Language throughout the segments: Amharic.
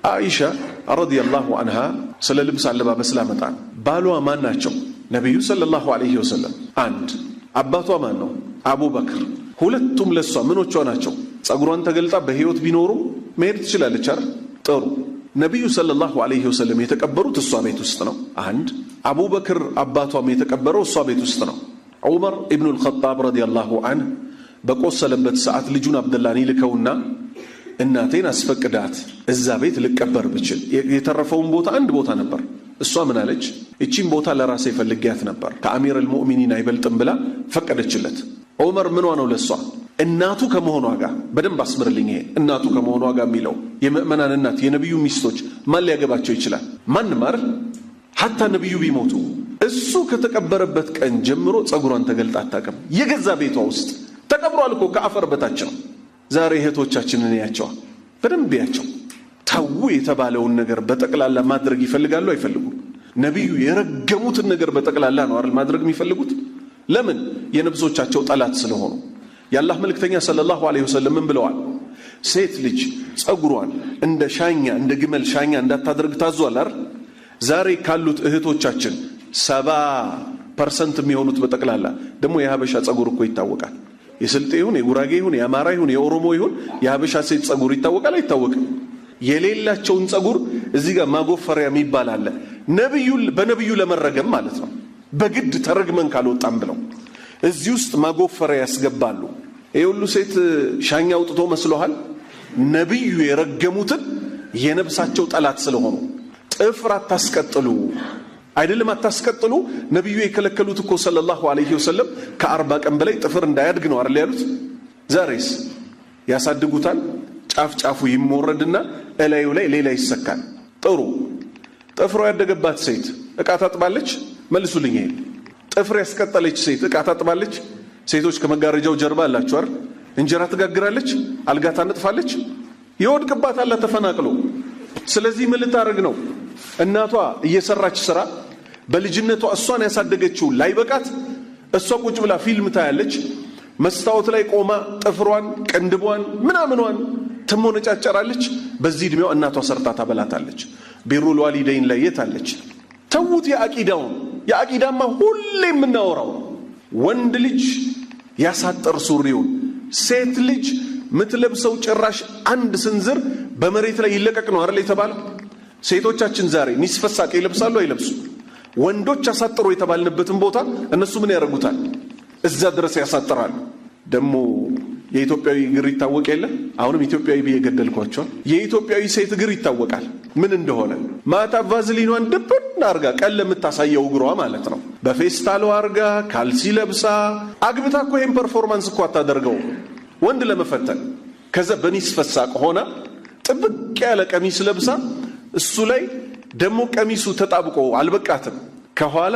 አይሻ ረዲየላሁ ዐንሃ ስለ ልብስ አለባበስ ላመጣን ባሏ ማን ናቸው? ነብዩ ሰለላሁ ዐለይሂ ወሰለም። አንድ አባቷ ማን ነው? አቡበክር። ሁለቱም ለሷ ምኖቿ ናቸው? ጸጉሯን ተገልጣ በህይወት ቢኖሩ መሄድ ትችላለች አይደል? ጥሩ። ነብዩ ሰለላሁ ዐለይሂ ወሰለም የተቀበሩት እሷ ቤት ውስጥ ነው። አንድ አቡበክር አባቷም የተቀበረው እሷ ቤት ውስጥ ነው። ዑመር ኢብኑል ኸጣብ ረዲየላሁ ዐንሁ በቆሰለበት ሰዓት ልጁን አብደላን ይልከውና እናቴን አስፈቅዳት እዛ ቤት ልቀበር ብችል፣ የተረፈውን ቦታ አንድ ቦታ ነበር። እሷ ምን አለች? እቺን ቦታ ለራሴ ፈልጊያት ነበር ከአሚር አልሙእሚኒን አይበልጥም ብላ ፈቀደችለት። ዑመር ምኗ ነው ለሷ? እናቱ ከመሆኗ ጋር። በደንብ አስምርልኝ ይሄ እናቱ ከመሆኗ ጋር የሚለው የምእመናን እናት የነብዩ ሚስቶች ማን ሊያገባቸው ይችላል? ማንም አይደል? ሐታ ነብዩ ቢሞቱ እሱ ከተቀበረበት ቀን ጀምሮ ጸጉሯን ተገልጣ አታውቅም። የገዛ ቤቷ ውስጥ ተቀብሯል እኮ ከአፈር በታች ነው። ዛሬ እህቶቻችንን ያቸው በደንብ ያቸው። ተው የተባለውን ነገር በጠቅላላ ማድረግ ይፈልጋሉ አይፈልጉም? ነብዩ የረገሙትን ነገር በጠቅላላ ነው አይደል ማድረግ የሚፈልጉት? ለምን? የነብሶቻቸው ጠላት ስለሆኑ። የአላህ መልእክተኛ ሰለላሁ ዐለይሂ ወሰለም ምን ብለዋል? ሴት ልጅ ጸጉሯን እንደ ሻኛ እንደ ግመል ሻኛ እንዳታደርግ ታዟል አይደል? ዛሬ ካሉት እህቶቻችን 70% የሚሆኑት በጠቅላላ ደግሞ የሀበሻ ጸጉር እኮ ይታወቃል። የስልጤ ይሁን የጉራጌ ይሁን የአማራ ይሁን የኦሮሞ ይሁን የሀበሻ ሴት ጸጉር ይታወቃል አይታወቅም? የሌላቸውን ጸጉር እዚህ ጋር ማጎፈሪያ የሚባል አለ። በነብዩ ለመረገም ማለት ነው። በግድ ተረግመን ካልወጣም ብለው እዚህ ውስጥ ማጎፈሪያ ያስገባሉ። ይሄ ሁሉ ሴት ሻኛ አውጥቶ መስሎሃል? ነብዩ የረገሙትን የነብሳቸው ጠላት ስለሆኑ ጥፍር አታስቀጥሉ አይደለም አታስቀጥሉ። ነብዩ የከለከሉት እኮ ሰለላሁ ዐለይሂ ወሰለም ከ40 ቀን በላይ ጥፍር እንዳያድግ ነው አይደል ያሉት? ዛሬስ ያሳድጉታል። ጫፍ ጫፉ ይሞረድና እላዩ ላይ ሌላ ይሰካል። ጥሩ ጥፍሯ ያደገባት ሴት ዕቃ ታጥባለች? መልሱልኝ። ይሄ ጥፍር ያስቀጠለች ሴት ዕቃ ታጥባለች? ሴቶች ከመጋረጃው ጀርባ አላችሁ አይደል? እንጀራ ትጋግራለች፣ አልጋ ታነጥፋለች፣ ይወድቅባታል ተፈናቅሎ። ስለዚህ ምን ልታረግ ነው? እናቷ እየሰራች ስራ በልጅነቷ እሷን ያሳደገችው ላይበቃት እሷ ቁጭ ብላ ፊልም ታያለች። መስታወት ላይ ቆማ ጥፍሯን ቅንድቧን ምናምኗን ትሞነጫጨራለች። በዚህ እድሜዋ እናቷ ሰርታ ታበላታለች። ቢሩል ዋሊደይን ላይ የታለች? ተውት የአቂዳውን። የአቂዳማ ሁሌ የምናወራው ወንድ ልጅ ያሳጠር ሱሪውን፣ ሴት ልጅ ምትለብሰው ጭራሽ አንድ ስንዝር በመሬት ላይ ይለቀቅ ነው አይደል የተባለው? ሴቶቻችን ዛሬ ኒስፈሳቅ ይለብሳሉ አይለብሱ? ወንዶች አሳጥሩ የተባልንበትን ቦታ እነሱ ምን ያደርጉታል? እዛ ድረስ ያሳጥራሉ። ደግሞ የኢትዮጵያዊ እግር ይታወቅ የለ? አሁንም ኢትዮጵያዊ በየገደልኳቸው የኢትዮጵያዊ ሴት እግር ይታወቃል ምን እንደሆነ። ማታ ቫዝሊኗን ድብን አርጋ ቀን ለምታሳየው እግሯ ማለት ነው። በፌስታሎ አርጋ ካልሲ ለብሳ አግብታ እኮ ይሄን ፐርፎርማንስ እኮ አታደርገው ወንድ ለመፈተን። ከዛ በኒስፈሳቅ ሆና ጥብቅ ያለ ቀሚስ ለብሳ እሱ ላይ ደሞ ቀሚሱ ተጣብቆ አልበቃትም። ከኋላ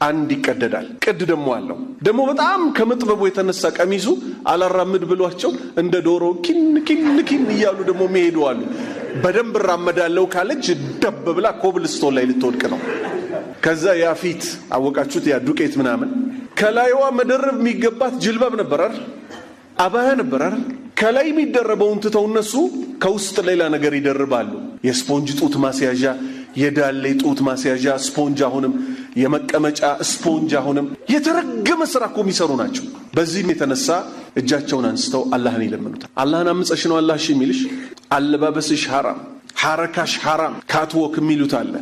አንድ ይቀደዳል። ቅድ ደሞ አለው። ደሞ በጣም ከመጥበቡ የተነሳ ቀሚሱ አላራምድ ብሏቸው እንደ ዶሮ ኪን ኪን ኪን እያሉ ደሞ መሄዱ አሉ። በደንብ ራመዳለው ካለች ደብ ብላ ኮብልስቶን ላይ ልትወድቅ ነው። ከዛ ያፊት አወቃችሁት? ያ ዱቄት ምናምን ከላይዋ መደረብ የሚገባት ጅልባብ ነበር አይደል? አባያ ነበር አይደል? ከላይ የሚደረበውን ትተው እነሱ ከውስጥ ሌላ ነገር ይደርባሉ። የስፖንጅ ጡት ማስያዣ፣ የዳሌ ጡት ማስያዣ ስፖንጅ፣ አሁንም የመቀመጫ ስፖንጅ፣ አሁንም የተረገመ ስራ እኮ የሚሰሩ ናቸው። በዚህም የተነሳ እጃቸውን አንስተው አላህን ይለምኑታል። አላህን አምፀሽ ነው አላህ እሺ የሚልሽ? አለባበስሽ ሐራም፣ ሐረካሽ ሐራም። ካትወክ የሚሉት አለ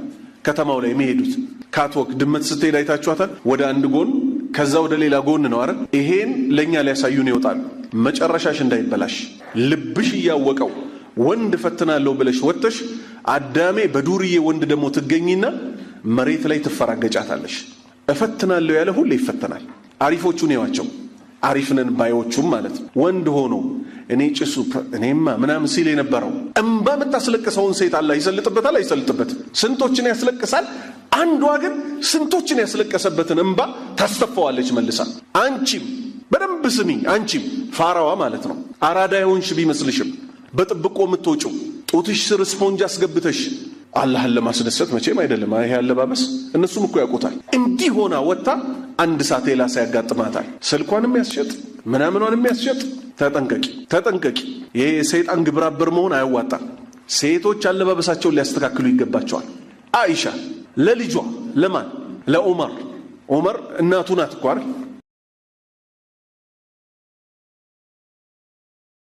ከተማው ላይ የሚሄዱት ካትወክ። ድመት ስትሄድ አይታችኋታል? ወደ አንድ ጎን ከዛ ወደ ሌላ ጎን ነው አይደል? ይሄን ለኛ ሊያሳዩን ይወጣሉ። መጨረሻሽ እንዳይበላሽ ልብሽ እያወቀው ወንድ ፈትናለሁ ብለሽ ወጥተሽ አዳሜ በዱርዬ ወንድ ደግሞ ትገኝና መሬት ላይ ትፈራገጫታለሽ። እፈትናለሁ ያለ ሁሉ ይፈተናል። አሪፎቹን ያዋቸው አሪፍነን ባዮቹም ማለት ነው። ወንድ ሆኖ እኔ ጭሱ እኔማ ምናምን ሲል የነበረው እንባ የምታስለቅሰውን ሴት አላህ ይሰልጥበታል አይሰልጥበትም? ስንቶችን ያስለቅሳል። አንዷ ግን ስንቶችን ያስለቀሰበትን እንባ ታስተፋዋለች መልሳ። አንቺም በደንብ ስሚ፣ አንቺም ፋራዋ ማለት ነው። አራዳ የሆንሽ ቢመስልሽም በጥብቆ የምትወጪው ጡትሽ ስር ስፖንጅ አስገብተሽ አላህን ለማስደሰት መቼም አይደለም። ይሄ አለባበስ እነሱም እኮ ያውቁታል። እንዲህ ሆና ወጣ አንድ ሰዓት ሌላ ያጋጥማታል። ስልኳንም ያስሸጥ ምናምኗንም ያስሸጥ። ተጠንቀቂ ተጠንቀቂ። ይሄ ሰይጣን ግብራበር መሆን አያዋጣም። ሴቶች አለባበሳቸውን ሊያስተካክሉ ይገባቸዋል። አይሻ ለልጇ ለማን ለዑመር ዑመር እናቱ ናት እኮ አይደል